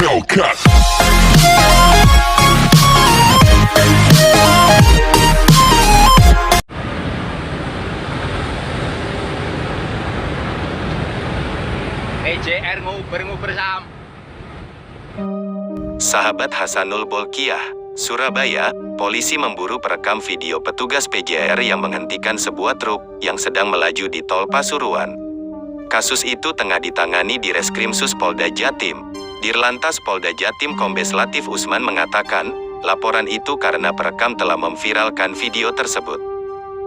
Hellcat. PJR nguber-nguber Sam. Sahabat Hasanul Bolkiah, Surabaya, polisi memburu perekam video petugas PJR yang menghentikan sebuah truk yang sedang melaju di tol Pasuruan. Kasus itu tengah ditangani di Reskrimsus Polda Jatim. Dirlantas Polda Jatim Kombes Latif Usman mengatakan, laporan itu karena perekam telah memviralkan video tersebut.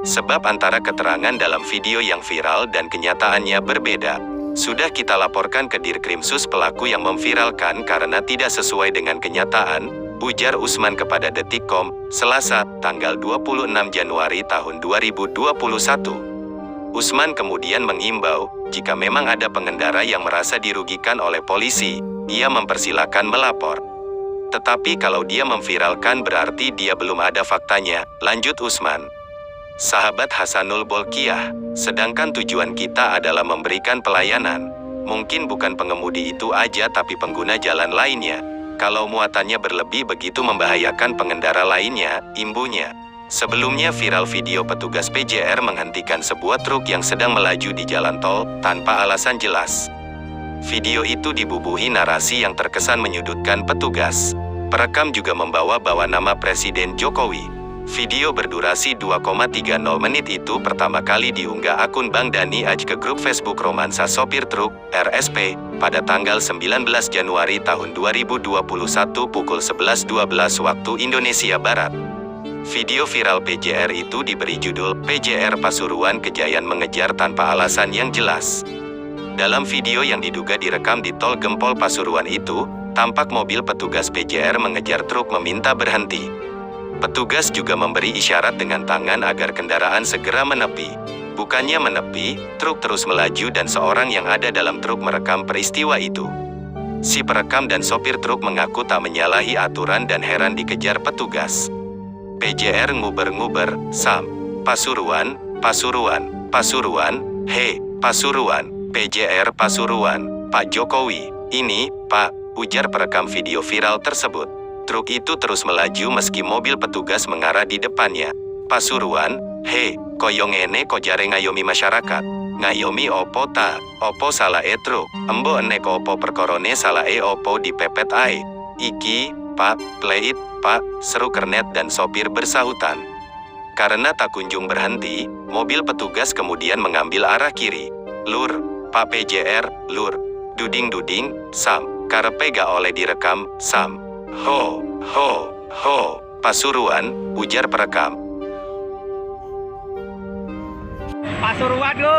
Sebab antara keterangan dalam video yang viral dan kenyataannya berbeda. Sudah kita laporkan ke Dirkrimsus pelaku yang memviralkan karena tidak sesuai dengan kenyataan, ujar Usman kepada Detikcom, Selasa, tanggal 26 Januari tahun 2021. Usman kemudian mengimbau, jika memang ada pengendara yang merasa dirugikan oleh polisi, ia mempersilakan melapor. Tetapi kalau dia memviralkan berarti dia belum ada faktanya, lanjut Usman. Sahabat Hasanul Bolkiah, sedangkan tujuan kita adalah memberikan pelayanan. Mungkin bukan pengemudi itu aja tapi pengguna jalan lainnya. Kalau muatannya berlebih begitu membahayakan pengendara lainnya, imbunya. Sebelumnya viral video petugas PJR menghentikan sebuah truk yang sedang melaju di jalan tol, tanpa alasan jelas. Video itu dibubuhi narasi yang terkesan menyudutkan petugas. Perekam juga membawa-bawa nama Presiden Jokowi. Video berdurasi 2,30 menit itu pertama kali diunggah akun Bang Dani Aj ke grup Facebook Romansa Sopir Truk, RSP, pada tanggal 19 Januari tahun 2021 pukul 11.12 waktu Indonesia Barat. Video viral PJR itu diberi judul, PJR Pasuruan Kejayaan Mengejar Tanpa Alasan Yang Jelas. Dalam video yang diduga direkam di Tol Gempol Pasuruan itu, tampak mobil petugas PJR mengejar truk meminta berhenti. Petugas juga memberi isyarat dengan tangan agar kendaraan segera menepi. Bukannya menepi, truk terus melaju dan seorang yang ada dalam truk merekam peristiwa itu. Si perekam dan sopir truk mengaku tak menyalahi aturan dan heran dikejar petugas. PJR nguber-nguber, Sam. Pasuruan, Pasuruan, Pasuruan, he, Pasuruan, PJR Pasuruan, Pak Jokowi. Ini, Pak, ujar perekam video viral tersebut. Truk itu terus melaju meski mobil petugas mengarah di depannya. Pasuruan, he, koyong ene kojare ngayomi masyarakat. Ngayomi opo ta, opo salah truk, embo enek opo perkorone salah opo dipepet ae. Iki, Pak, pleit, Pak, seru kernet dan sopir bersahutan. Karena tak kunjung berhenti, mobil petugas kemudian mengambil arah kiri. Lur, Pak PJR, lur. Duding-duding, Sam, karepe gak oleh direkam, Sam. Ho, ho, ho, Pasuruan, ujar perekam. Pasuruan lo.